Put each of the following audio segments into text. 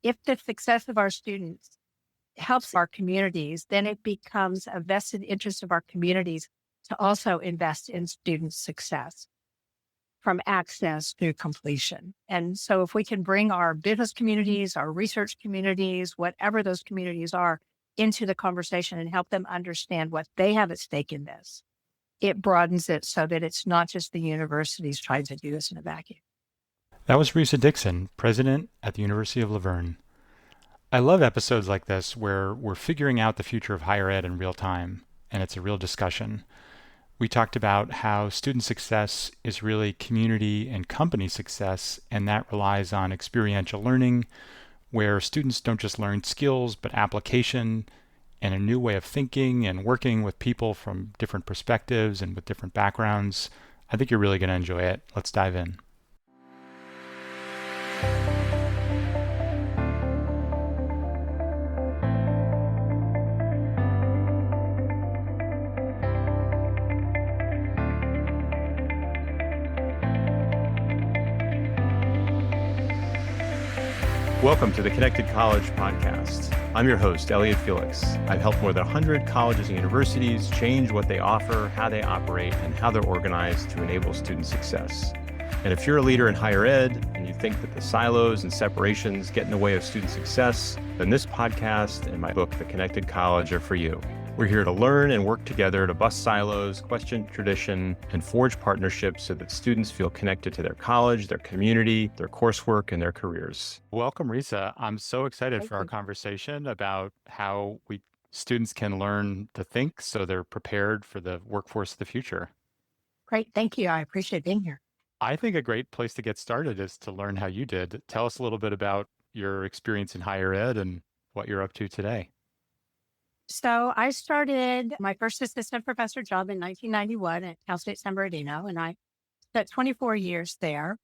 If the success of our students helps our communities, then it becomes a vested interest of our communities to also invest in student success from access to completion. And so if we can bring our business communities, our research communities, whatever those communities are, into the conversation and help them understand what they have at stake in this, it broadens it so that it's not just the universities trying to do this in a vacuum. That was Risa Dickson, president at the University of La Verne. I love episodes like this where we're figuring out the future of higher ed in real time, and it's a real discussion. We talked about how student success is really community and company success, and that relies on experiential learning, where students don't just learn skills, but application and a new way of thinking and working with people from different perspectives and with different backgrounds. I think you're really going to enjoy it. Let's dive in. Welcome to the Connected College podcast. I'm your host, Elliot Felix. I've helped more than 100 colleges and universities change what they offer, how they operate, and how they're organized to enable student success. And if you're a leader in higher ed and you think that the silos and separations get in the way of student success, then this podcast and my book, The Connected College, are for you. We're here to learn and work together to bust silos, question tradition, and forge partnerships so that students feel connected to their college, their community, their coursework, and their careers. Welcome, Risa. I'm so excited Thank for our you. conversation about how students can learn to think so they're prepared for the workforce of the future. Great. Thank you. I appreciate being here. I think a great place to get started is to learn how you did. Tell us a little bit about your experience in higher ed and what you're up to today. So I started my first assistant professor job in 1991 at Cal State San Bernardino, and I spent 24 years there.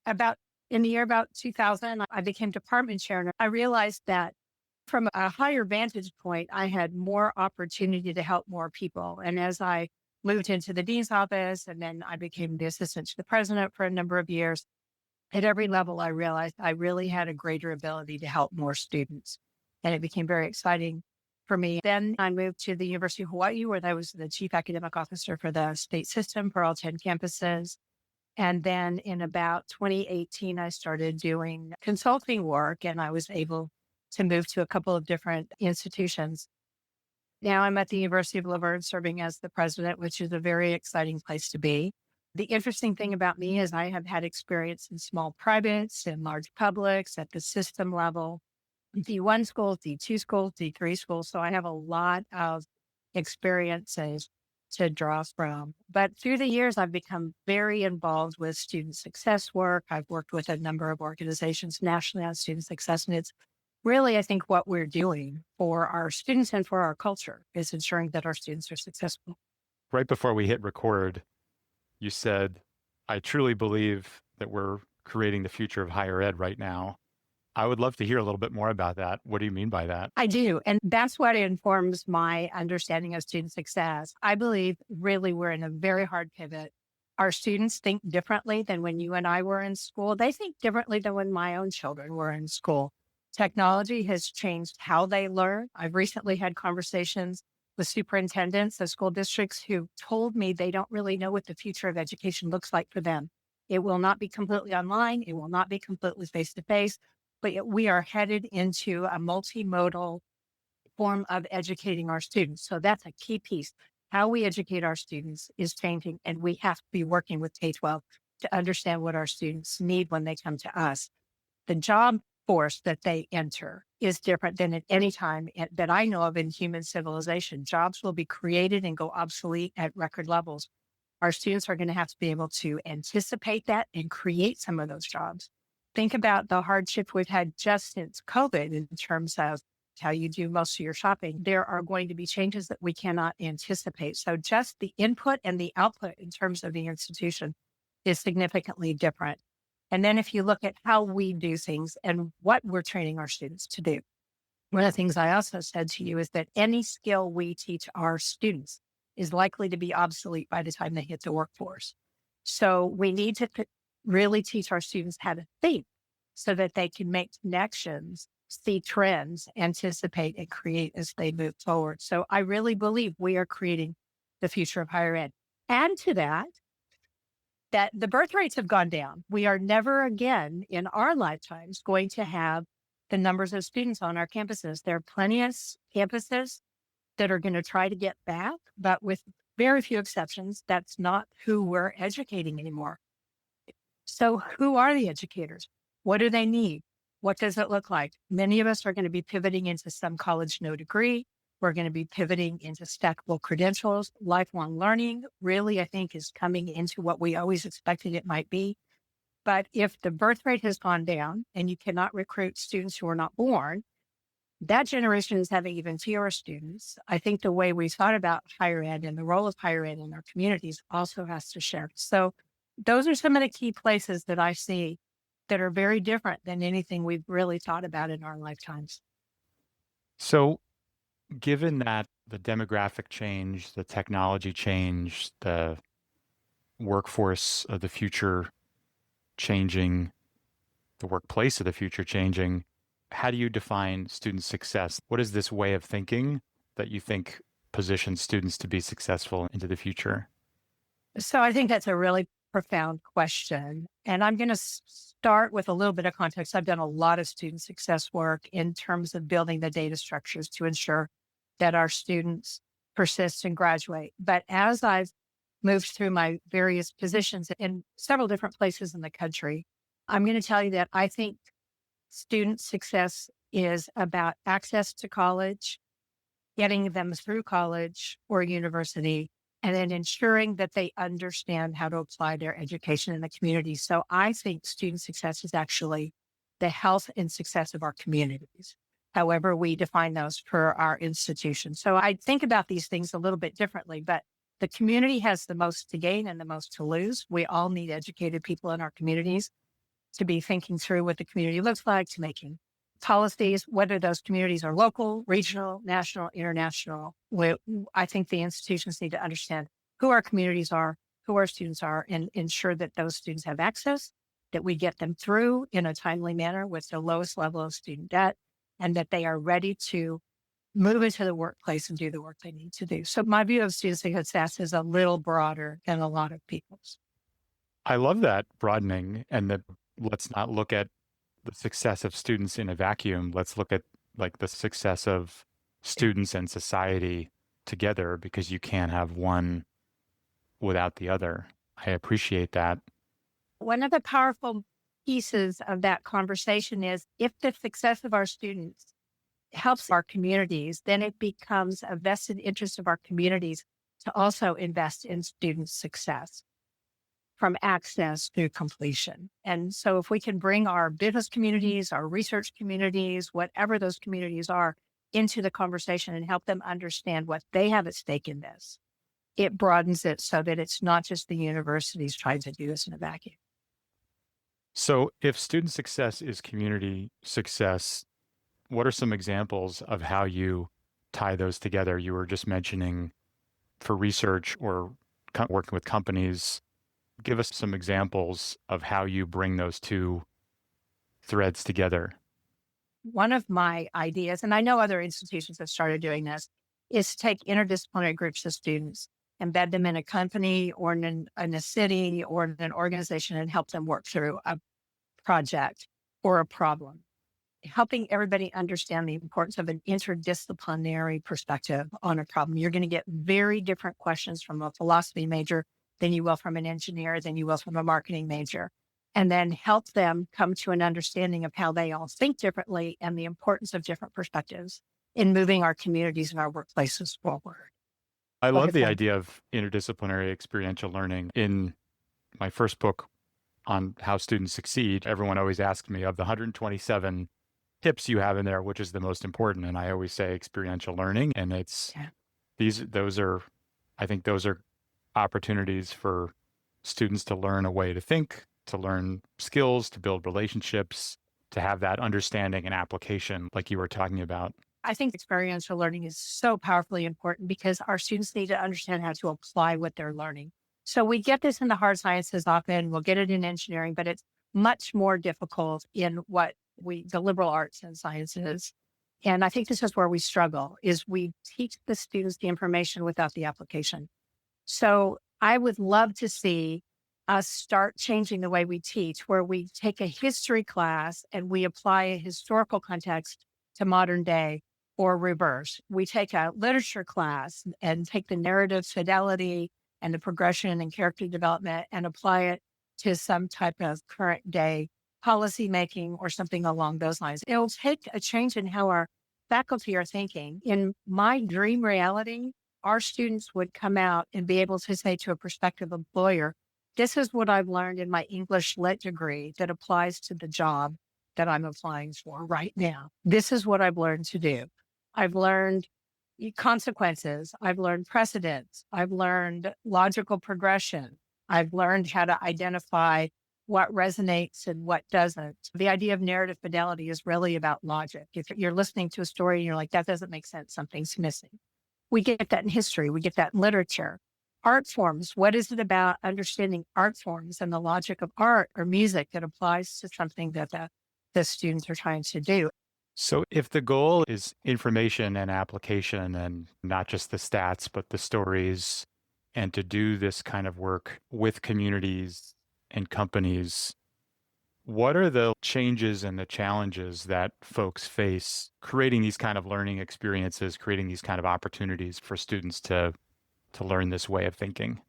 In the year about 2000, I became department chair, and I realized that from a higher vantage point, I had more opportunity to help more people. And as I moved into the dean's office, and then I became the assistant to the president for a number of years, at every level, I realized I really had a greater ability to help more students. And it became very exciting for me. Then I moved to the University of Hawaii, where I was the chief academic officer for the state system for all 10 campuses. And then in about 2018, I started doing consulting work, and I was able to move to a couple of different institutions. Now I'm at the University of La Verne serving as the president, which is a very exciting place to be. The interesting thing about me is I have had experience in small privates and large publics at the system level, D1 schools, D2 schools, D3 schools. So I have a lot of experiences to draw from. But through the years, I've become very involved with student success work. I've worked with a number of organizations nationally on student success, and it's really, I think, what we're doing for our students and for our culture is ensuring that our students are successful. Right before we hit record, you said, I truly believe that we're creating the future of higher ed right now. I would love to hear a little bit more about that. What do you mean by that? I do. And that's what informs my understanding of student success. I believe really we're in a very hard pivot. Our students think differently than when you and I were in school. They think differently than when my own children were in school. Technology has changed how they learn. I've recently had conversations with superintendents of school districts who told me they don't really know what the future of education looks like for them. It will not be completely online. It will not be completely face to face, but yet we are headed into a multimodal form of educating our students. So that's a key piece. How we educate our students is changing, and we have to be working with K-12 to understand what our students need when they come to us. The job force that they enter is different than at any time that I know of in human civilization. Jobs will be created and go obsolete at record levels. Our students are going to have to be able to anticipate that and create some of those jobs. Think about the hardship we've had just since COVID in terms of how you do most of your shopping. There are going to be changes that we cannot anticipate. So just the input and the output in terms of the institution is significantly different. And then if you look at how we do things and what we're training our students to do, one of the things I also said to you is that any skill we teach our students is likely to be obsolete by the time they hit the workforce. So we need to really teach our students how to think so that they can make connections see trends, anticipate, and create as they move forward. So I really believe we are creating the future of higher ed. Add to that, that the birth rates have gone down. We are never again in our lifetimes going to have the numbers of students on our campuses. There are plenty of campuses that are going to try to get back, but with very few exceptions, that's not who we're educating anymore. So who are the educators? What do they need? What does it look like? Many of us are going to be pivoting into some college no degree. We're going to be pivoting into stackable credentials. Lifelong learning really, I think, is coming into what we always expected it might be. But if the birth rate has gone down and you cannot recruit students who are not born, that generation is having even fewer students. I think the way we thought about higher ed and the role of higher ed in our communities also has to shift. So those are some of the key places that I see that are very different than anything we've really thought about in our lifetimes. So, given that the demographic change, the technology change, the workforce of the future changing, the workplace of the future changing, how do you define student success? What is this way of thinking that you think positions students to be successful into the future? So I think that's a really profound question. And I'm going to start with a little bit of context. I've done a lot of student success work in terms of building the data structures to ensure that our students persist and graduate. But as I've moved through my various positions in several different places in the country, I'm going to tell you that I think student success is about access to college, getting them through college or university, and then ensuring that they understand how to apply their education in the community. So I think student success is actually the health and success of our communities, however we define those for our institutions. So I think about these things a little bit differently, but the community has the most to gain and the most to lose. We all need educated people in our communities to be thinking through what the community looks like, to making policies, whether those communities are local, regional, national, international. I think the institutions need to understand who our communities are, who our students are, and ensure that those students have access, that we get them through in a timely manner with the lowest level of student debt, and that they are ready to move into the workplace and do the work they need to do. So my view of student success is a little broader than a lot of people's. I love that broadening, and that let's not look at the success of students in a vacuum. Let's look at like the success of students and society together, because you can't have one without the other. I appreciate that. One of the powerful pieces of that conversation is if the success of our students helps our communities, then it becomes a vested interest of our communities to also invest in student success, from access to completion. And so if we can bring our business communities, our research communities, whatever those communities are, into the conversation and help them understand what they have at stake in this, it broadens it so that it's not just the universities trying to do this in a vacuum. So if student success is community success, what are some examples of how you tie those together? You were just mentioning for research or working with companies. Give us some examples of how you bring those two threads together. One of my ideas, and I know other institutions have started doing this, is to take interdisciplinary groups of students, embed them in a company or in a city or in an organization, and help them work through a project or a problem, helping everybody understand the importance of an interdisciplinary perspective on a problem. You're going to get very different questions from a philosophy major than you will from an engineer, than you will from a marketing major, and then help them come to an understanding of how they all think differently and the importance of different perspectives in moving our communities and our workplaces forward. I Go love ahead, the Paul. idea of interdisciplinary experiential learning. In my first book on how students succeed, everyone always asks me, of the 127 tips you have in there, which is the most important? And I always say experiential learning. And it's I think those are opportunities for students to learn a way to think, to learn skills, to build relationships, to have that understanding and application like you were talking about. I think experiential learning is so powerfully important because our students need to understand how to apply what they're learning. So we get this in the hard sciences often, we'll get it in engineering, but it's much more difficult in what the liberal arts and sciences. And I think this is where we struggle is we teach the students the information without the application. So I would love to see us start changing the way we teach, where we take a history class and we apply a historical context to modern day or reverse. We take a literature class and take the narrative fidelity and the progression and character development and apply it to some type of current day policy making or something along those lines. It'll take a change in how our faculty are thinking. In my dream reality, our students would come out and be able to say to a prospective employer, this is what I've learned in my English Lit degree that applies to the job that I'm applying for right now. This is what I've learned to do. I've learned consequences. I've learned precedents. I've learned logical progression. I've learned how to identify what resonates and what doesn't. The idea of narrative fidelity is really about logic. If you're listening to a story and you're like, that doesn't make sense, something's missing. We get that in history. We get that in literature. Art forms. What is it about understanding art forms and the logic of art or music that applies to something that the students are trying to do? So if the goal is information and application and not just the stats, but the stories, and to do this kind of work with communities and companies, what are the changes and the challenges that folks face creating these kind of learning experiences, creating these kind of opportunities for students to learn this way of thinking?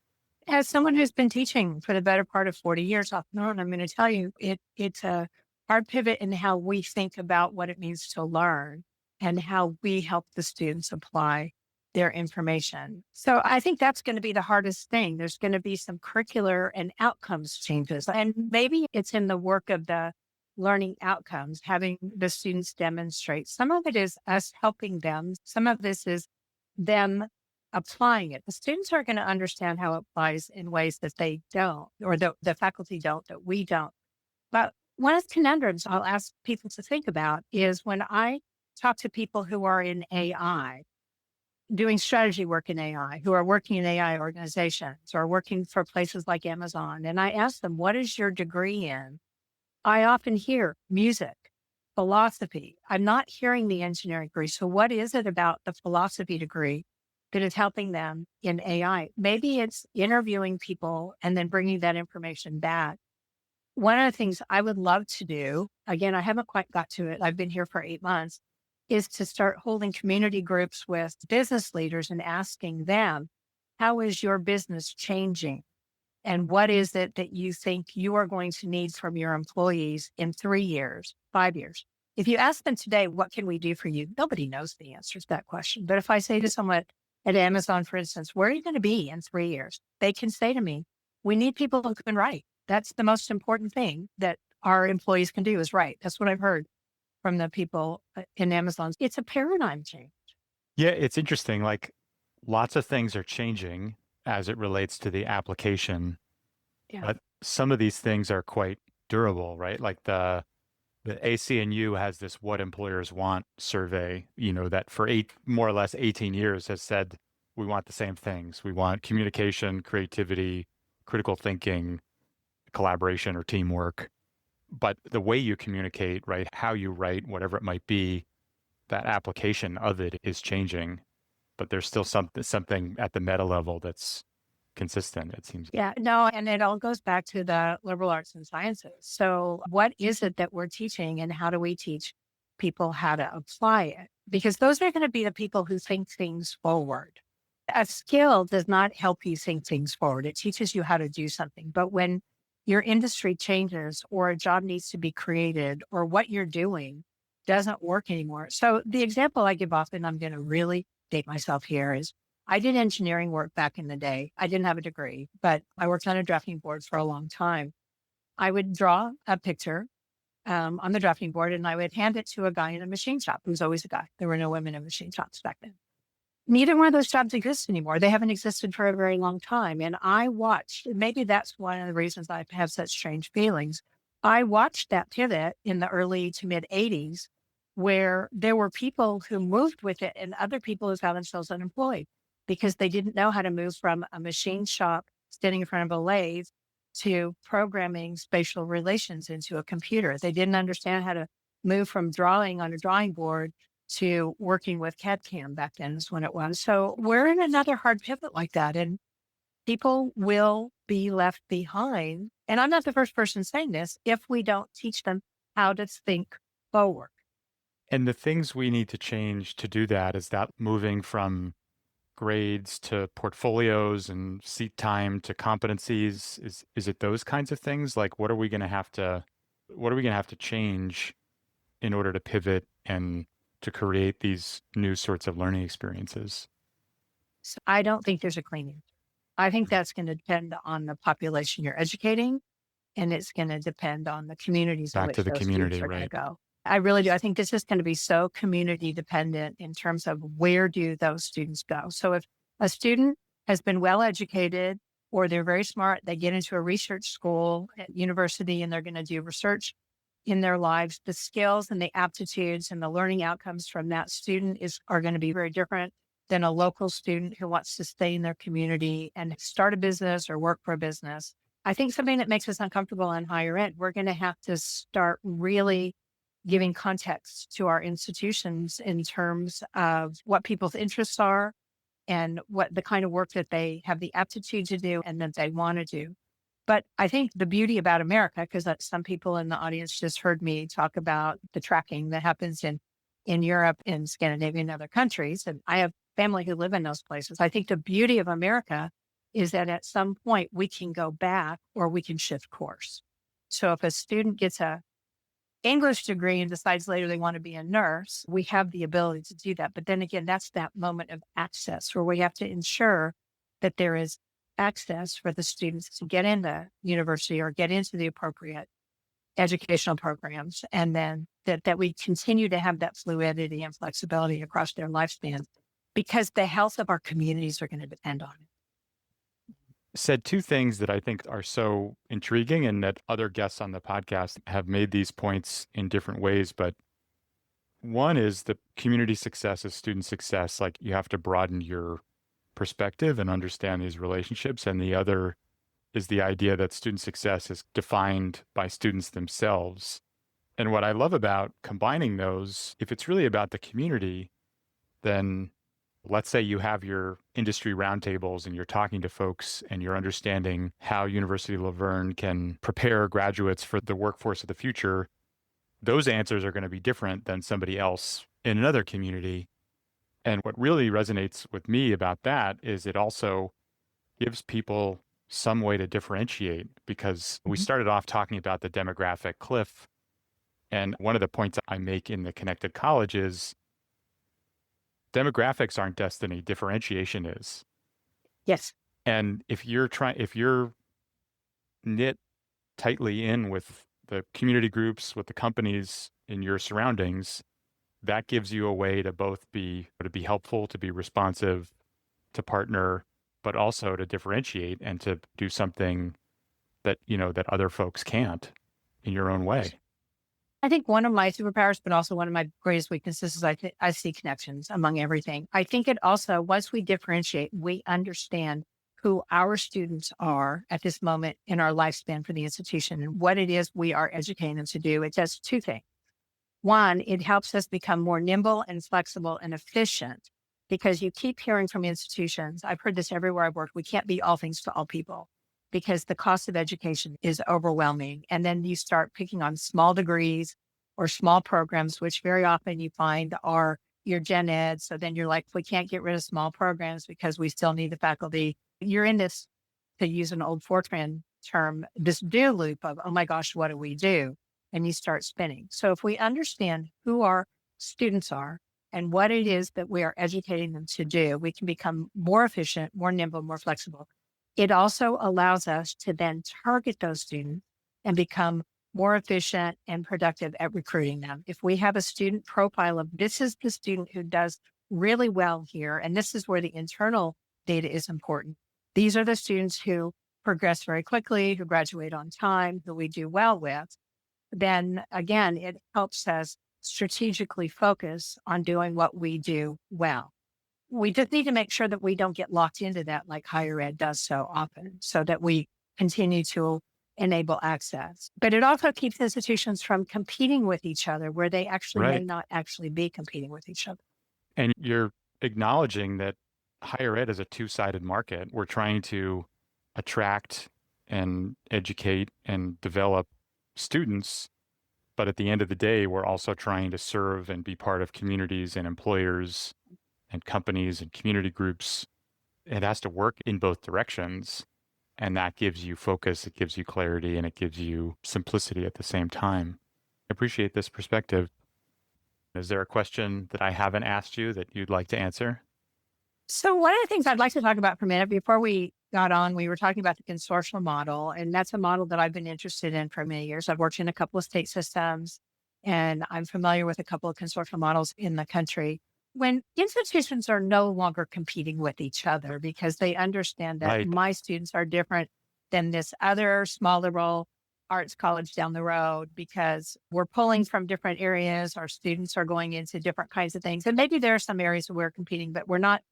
As someone who's been teaching for the better part of 40 years off and on, I'm going to tell you, it's a hard pivot in how we think about what it means to learn and how we help the students apply their information. So I think that's going to be the hardest thing. There's going to be some curricular and outcomes changes. And maybe it's in the work of the learning outcomes, having the students demonstrate. Some of it is us helping them. Some of this is them applying it. The students are going to understand how it applies in ways that they don't, or the faculty don't, that we don't. But one of the conundrums I'll ask people to think about is when I talk to people who are in AI, doing strategy work in AI, who are working in AI organizations or working for places like Amazon, and I ask them, what is your degree in? I often hear music, philosophy. I'm not hearing the engineering degree. So what is it about the philosophy degree that is helping them in AI? Maybe it's interviewing people and then bringing that information back. One of the things I would love to do, again, I haven't quite got to it. I've been here for 8 months, is to start holding community groups with business leaders and asking them, how is your business changing? And what is it that you think you are going to need from your employees in 3 years, 5 years? If you ask them today, what can we do for you? Nobody knows the answer to that question. But if I say to someone at Amazon, for instance, where are you going to be in 3 years? They can say to me, we need people who can write. That's the most important thing that our employees can do is write. That's what I've heard from the people in Amazon. It's a paradigm change. Yeah, it's interesting. Like lots of things are changing as it relates to the application, Yeah. but some of these things are quite durable, right? Like the ACNU has this What Employers Want survey, that for more or less 18 years has said we want the same things. We want communication, creativity, critical thinking, collaboration or teamwork. But the way you communicate, right, how you write, whatever it might be, that application of it is changing. But there's still something at the meta level that's consistent, it seems. Yeah, no, and it all goes back to the liberal arts and sciences. So what is it that we're teaching and how do we teach people how to apply it? Because those are going to be the people who think things forward. A skill does not help you think things forward. It teaches you how to do something. But when your industry changes or a job needs to be created or what you're doing doesn't work anymore. So the example I give often, I'm going to really date myself here, is I did engineering work back in the day. I didn't have a degree, but I worked on a drafting board for a long time. I would draw a picture on the drafting board and I would hand it to a guy in a machine shop. It was always a guy. There were no women in machine shops back then. Neither one of those jobs exists anymore. They haven't existed for a very long time. And I watched, maybe that's one of the reasons I have such strange feelings. I watched that pivot in the early to mid 80s where there were people who moved with it and other people who found themselves unemployed because they didn't know how to move from a machine shop standing in front of a lathe to programming spatial relations into a computer. They didn't understand how to move from drawing on a drawing board to working with CAD/CAM back then is when it was. So we're in another hard pivot like that. And people will be left behind. And I'm not the first person saying this if we don't teach them how to think forward. And the things we need to change to do that, is that moving from grades to portfolios and seat time to competencies? Is it those kinds of things? Like what are we going to have to change in order to pivot and to create these new sorts of learning experiences? So I don't think there's a clean answer. I think that's going to depend on the population you're educating, and it's going to depend on the communities in Back to which the those students community, are going to right? go. I really do. I think this is going to be so community dependent in terms of where do those students go. So if a student has been well educated or they're very smart, they get into a research school at university and they're going to do research in their lives, the skills and the aptitudes and the learning outcomes from that student are going to be very different than a local student who wants to stay in their community and start a business or work for a business. I think something that makes us uncomfortable in higher ed, we're going to have to start really giving context to our institutions in terms of what people's interests are and what the kind of work that they have the aptitude to do and that they want to do. But I think the beauty about America, because some people in the audience just heard me talk about the tracking that happens in Europe and Scandinavia and other countries, and I have family who live in those places. I think the beauty of America is that at some point we can go back or we can shift course. So if a student gets a English degree and decides later they want to be a nurse, we have the ability to do that. But then again, that's that moment of access where we have to ensure that there is access for the students to get into university or get into the appropriate educational programs. And then that we continue to have that fluidity and flexibility across their lifespan, because the health of our communities are going to depend on it. Said two things that I think are so intriguing, and that other guests on the podcast have made these points in different ways. But one is the community success is student success. Like you have to broaden your perspective and understand these relationships. And the other is the idea that student success is defined by students themselves. And what I love about combining those, if it's really about the community, then let's say you have your industry roundtables and you're talking to folks and you're understanding how University of La Verne can prepare graduates for the workforce of the future. Those answers are going to be different than somebody else in another community. And what really resonates with me about that is it also gives people some way to differentiate, because we started off talking about the demographic cliff. And one of the points I make in the Connected College is demographics aren't destiny, differentiation is. Yes. And if you're knit tightly in with the community groups, with the companies in your surroundings, that gives you a way to both be helpful, to be responsive, to partner, but also to differentiate and to do something that, that other folks can't in your own way. I think one of my superpowers, but also one of my greatest weaknesses is I see connections among everything. I think it also, once we differentiate, we understand who our students are at this moment in our lifespan for the institution and what it is we are educating them to do. It does two things. One, it helps us become more nimble and flexible and efficient, because you keep hearing from institutions. I've heard this everywhere I've worked. We can't be all things to all people because the cost of education is overwhelming. And then you start picking on small degrees or small programs, which very often you find are your gen ed. So then you're like, we can't get rid of small programs because we still need the faculty. You're in this, to use an old Fortran term, this do loop of, oh my gosh, what do we do? And you start spinning. So if we understand who our students are and what it is that we are educating them to do, we can become more efficient, more nimble, more flexible. It also allows us to then target those students and become more efficient and productive at recruiting them. If we have a student profile of this is the student who does really well here, and this is where the internal data is important. These are the students who progress very quickly, who graduate on time, who we do well with. Then again, it helps us strategically focus on doing what we do well. We just need to make sure that we don't get locked into that like higher ed does so often, so that we continue to enable access. But it also keeps institutions from competing with each other where they actually may Right. not actually be competing with each other. And you're acknowledging that higher ed is a two-sided market. We're trying to attract and educate and develop students, but at the end of the day, we're also trying to serve and be part of communities and employers and companies and community groups. It has to work in both directions. And that gives you focus, it gives you clarity, and it gives you simplicity at the same time. I appreciate this perspective. Is there a question that I haven't asked you that you'd like to answer? So one of the things I'd like to talk about for a minute before we got on, we were talking about the consortial model, and that's a model that I've been interested in for many years. I've worked in a couple of state systems, and I'm familiar with a couple of consortial models in the country. When institutions are no longer competing with each other because they understand that Right. my students are different than this other small liberal arts college down the road because we're pulling from different areas. Our students are going into different kinds of things. And maybe there are some areas where we're competing, but we're not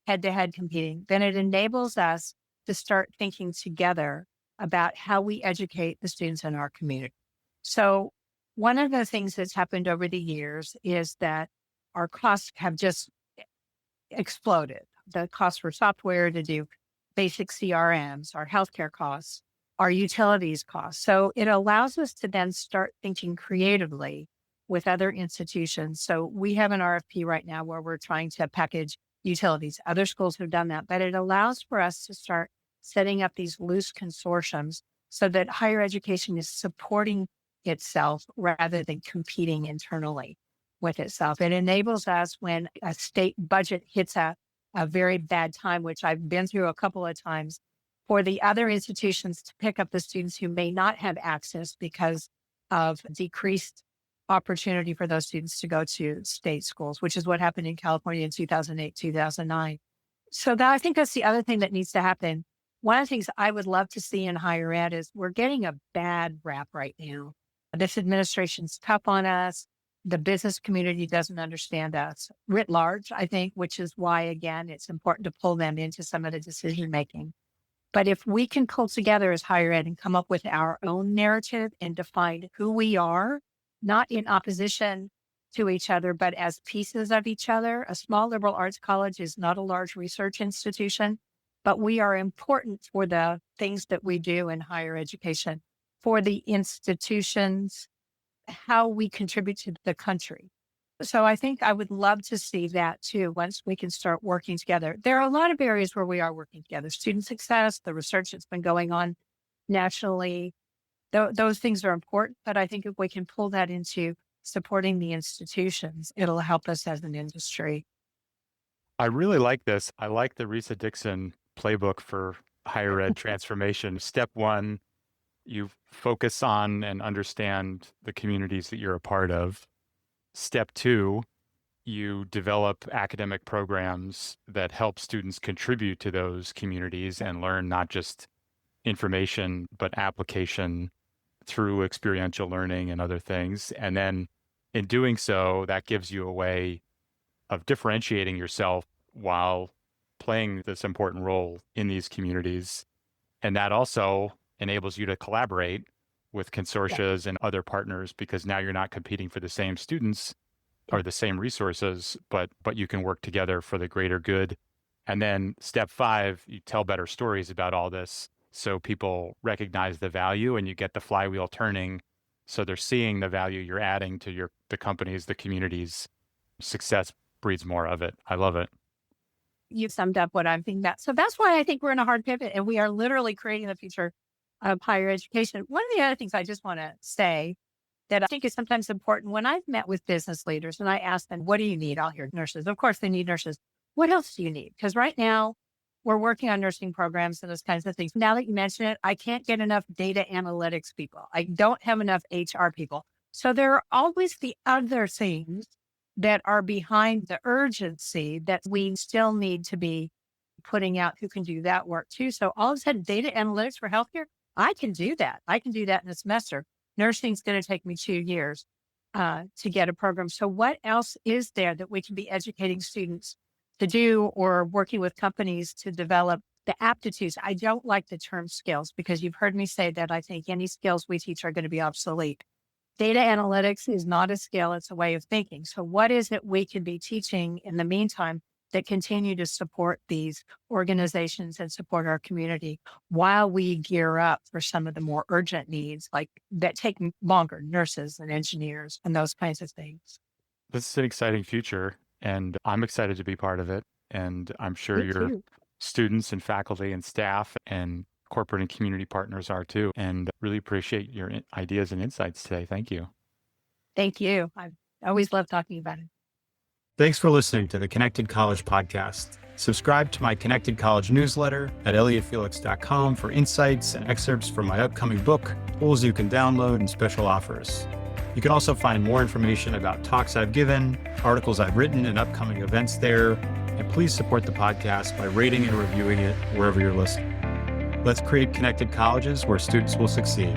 head to head competing. Then it enables us to start thinking together about how we educate the students in our community. So, one of the things that's happened over the years is that our costs have just exploded. The cost for software to do basic CRMs, our healthcare costs, our utilities costs. So it allows us to then start thinking creatively with other institutions. So we have an RFP right now where we're trying to package utilities. Other schools have done that, but it allows for us to start setting up these loose consortiums so that higher education is supporting itself rather than competing internally with itself. It enables us when a state budget hits a very bad time, which I've been through a couple of times, for the other institutions to pick up the students who may not have access because of decreased opportunity for those students to go to state schools, which is what happened in California in 2008, 2009. So that, I think that's the other thing that needs to happen. One of the things I would love to see in higher ed is we're getting a bad rap right now. This administration's tough on us. The business community doesn't understand us writ large, I think, which is why, again, it's important to pull them into some of the decision making. But if we can pull together as higher ed and come up with our own narrative and define who we are, not in opposition to each other, but as pieces of each other. A small liberal arts college is not a large research institution, but we are important for the things that we do in higher education, for the institutions, how we contribute to the country. So I think I would love to see that too, once we can start working together. There are a lot of areas where we are working together. Student success, the research that's been going on nationally, those things are important. But I think if we can pull that into supporting the institutions, it'll help us as an industry. I really like this. I like the Risa Dickson playbook for higher ed transformation. Step one, you focus on and understand the communities that you're a part of. Step two, you develop academic programs that help students contribute to those communities and learn not just information, but application through experiential learning and other things. And then in doing so, that gives you a way of differentiating yourself while playing this important role in these communities. And that also enables you to collaborate with consortia and other partners because now you're not competing for the same students or the same resources, but you can work together for the greater good. And then step five, you tell better stories about all this so people recognize the value and you get the flywheel turning so they're seeing the value you're adding to the companies, the communities. Success breeds more of it. I love it. You summed up what I'm thinking about. So that's why I think we're in a hard pivot and we are literally creating the future of higher education. One of the other things I just want to say that I think is sometimes important when I've met with business leaders and I ask them, what do you need? I'll hear nurses. Of course, they need nurses. What else do you need? Because right now we're working on nursing programs and those kinds of things. Now that you mention it, I can't get enough data analytics people. I don't have enough HR people. So there are always the other things that are behind the urgency that we still need to be putting out who can do that work too. So all of a sudden, data analytics for healthcare, I can do that. I can do that in a semester. Nursing is going to take me 2 years to get a program. So what else is there that we can be educating students to do or working with companies to develop the aptitudes. I don't like the term skills because you've heard me say that I think any skills we teach are going to be obsolete. Data analytics is not a skill, it's a way of thinking. So what is it we could be teaching in the meantime that continue to support these organizations and support our community while we gear up for some of the more urgent needs, like that take longer, nurses and engineers and those kinds of things. This is an exciting future, and I'm excited to be part of it. And I'm sure Me your too. students and faculty and staff and corporate and community partners are too. And really appreciate your ideas and insights today. Thank you. Thank you. I always love talking about it. Thanks for listening to the Connected College podcast. Subscribe to my Connected College newsletter at elliottfelix.com for insights and excerpts from my upcoming book, tools you can download, and special offers. You can also find more information about talks I've given, articles I've written, and upcoming events there. And please support the podcast by rating and reviewing it wherever you're listening. Let's create connected colleges where students will succeed.